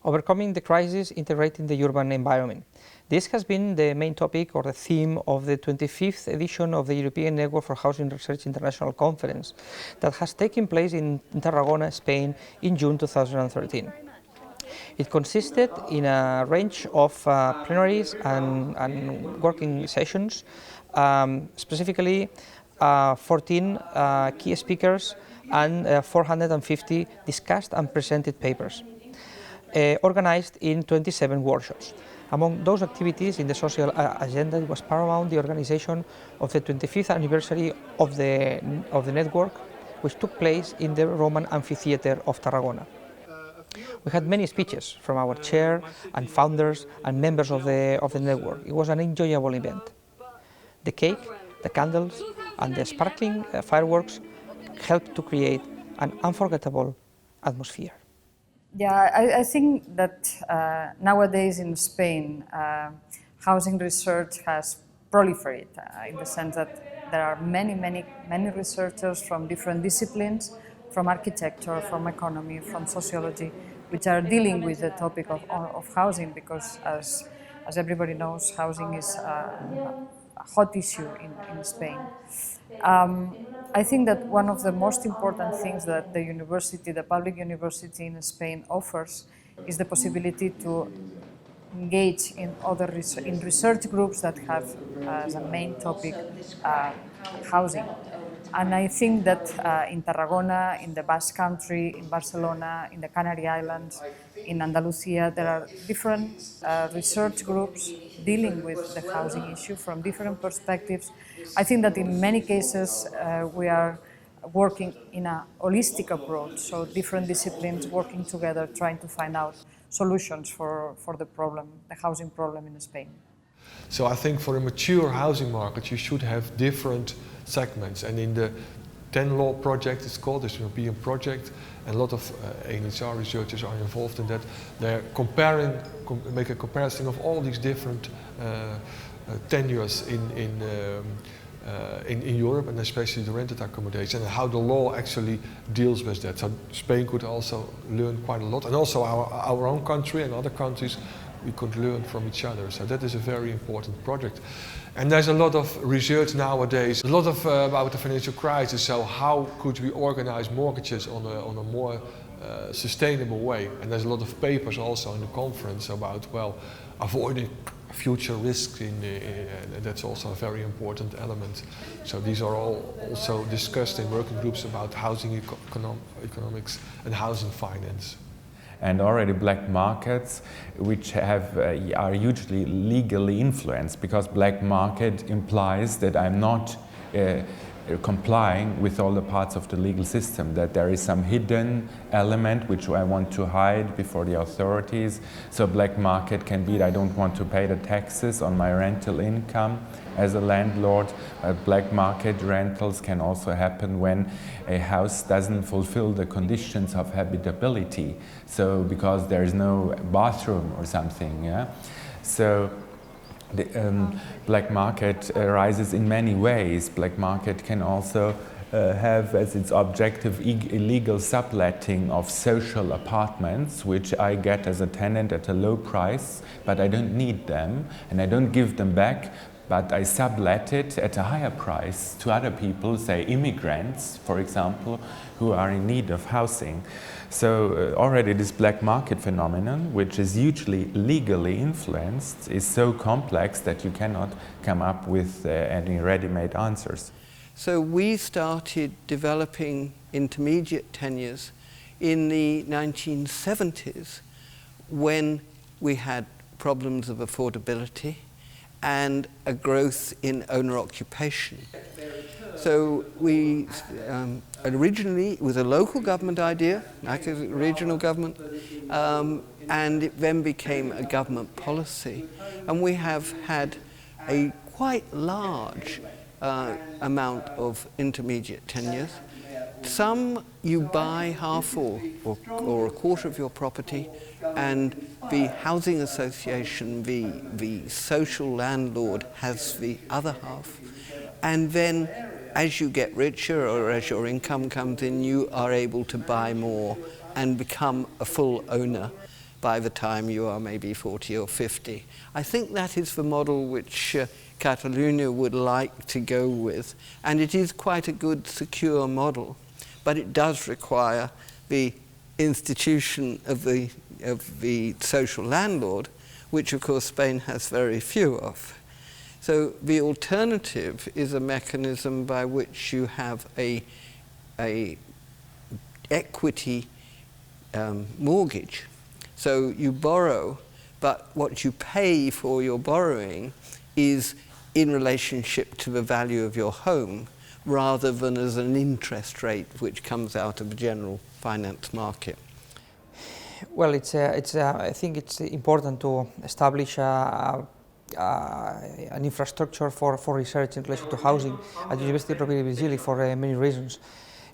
Overcoming the crisis, integrating the urban environment. This has been the main topic or the theme of the 25th edition of the European Network for Housing Research International Conference that has taken place in Tarragona, Spain in June 2013. It consisted in a range of plenaries and working sessions, specifically 14 key speakers and 450 discussed and presented papers, organized in 27 workshops. Among those activities in the social agenda, it was paramount the organization of the 25th anniversary of the network, which took place in the Roman amphitheater of Tarragona. We had many speeches from our chair and founders and members of the network. It was an enjoyable event. The cake, the candles and the sparkling fireworks helped to create an unforgettable atmosphere. Yeah, I think that nowadays in Spain, housing research has proliferated in the sense that there are many researchers from different disciplines, from architecture, from economy, from sociology, which are dealing with the topic of housing, because as everybody knows, housing is a hot issue in Spain. I think that one of the most important things that the university, the public university in Spain offers is the possibility to engage in research groups that have as a main topic housing. And I think that in Tarragona, in the Basque Country, in Barcelona, in the Canary Islands, in Andalusia, there are different research groups dealing with the housing issue from different perspectives. I think that in many cases we are working in a holistic approach, so different disciplines working together, trying to find out solutions for the problem, the housing problem in Spain. So I think for a mature housing market you should have different segments, and in the 10 Law project, it's called this European project, and a lot of ENHR researchers are involved in that. They're make a comparison of all these different tenures in Europe, and especially the rented accommodation, and how the law actually deals with that. So Spain could also learn quite a lot, and also our own country and other countries, we could learn from each other. So that is a very important project. And there's a lot of research nowadays, a lot of about the financial crisis. So how could we organize mortgages on a more sustainable way? And there's a lot of papers also in the conference about, well, avoiding future risks, and that's also a very important element. So these are all also discussed in working groups about housing economics and housing finance. And already black markets, which are hugely legally influenced, because black market implies that I'm not complying with all the parts of the legal system, that there is some hidden element which I want to hide before the authorities. So black market can be that I don't want to pay the taxes on my rental income as a landlord. Black market rentals can also happen when a house doesn't fulfill the conditions of habitability. So because there is no bathroom or something, yeah. So the black market arises in many ways. Black market can also have as its objective illegal subletting of social apartments, which I get as a tenant at a low price, but I don't need them and I don't give them back, but I sublet it at a higher price to other people, say immigrants, for example, who are in need of housing. So already this black market phenomenon, which is hugely legally influenced, is so complex that you cannot come up with any ready-made answers. So we started developing intermediate tenures in the 1970s when we had problems of affordability and a growth in owner occupation. So we originally it was a local government idea, like a regional government, and it then became a government policy. And we have had a quite large amount of intermediate tenures. Some you buy half or a quarter of your property, and the housing association, the social landlord, has the other half. And then as you get richer or as your income comes in, you are able to buy more and become a full owner. by the time you are maybe 40 or 50. I think that is the model which Catalonia would like to go with, and it is quite a good, secure model, but it does require the institution of the social landlord, which of course Spain has very few of. So the alternative is a mechanism by which you have a equity mortgage. So you borrow, but what you pay for your borrowing is in relationship to the value of your home, rather than as an interest rate which comes out of the general finance market. Well, I think it's important to establish an infrastructure for research in relation to housing at the University of Virgili for many reasons.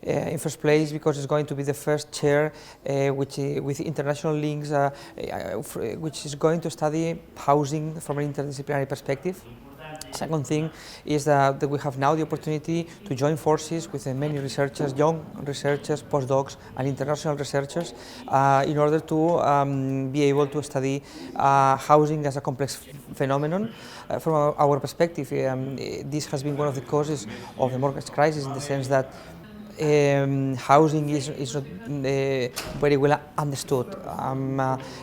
In first place, because it's going to be the first chair with international links, which is going to study housing from an interdisciplinary perspective. Second thing is that we have now the opportunity to join forces with many researchers, young researchers, postdocs and international researchers in order to be able to study housing as a complex phenomenon. From our perspective, this has been one of the causes of the mortgage crisis, in the sense that housing is not very well understood,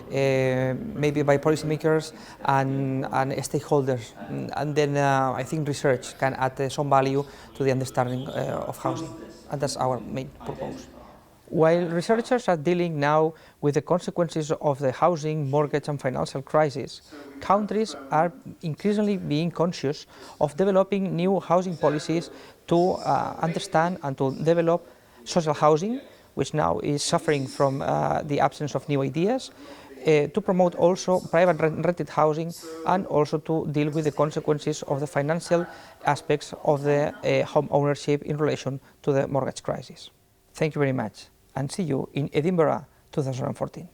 maybe by policymakers and stakeholders, and then I think research can add some value to the understanding of housing, and that's our main purpose. While researchers are dealing now with the consequences of the housing, mortgage and financial crisis, countries are increasingly being conscious of developing new housing policies to understand and to develop social housing, which now is suffering from the absence of new ideas, to promote also private rented housing, and also to deal with the consequences of the financial aspects of the home ownership in relation to the mortgage crisis. Thank you very much, and see you in Edinburgh 2014.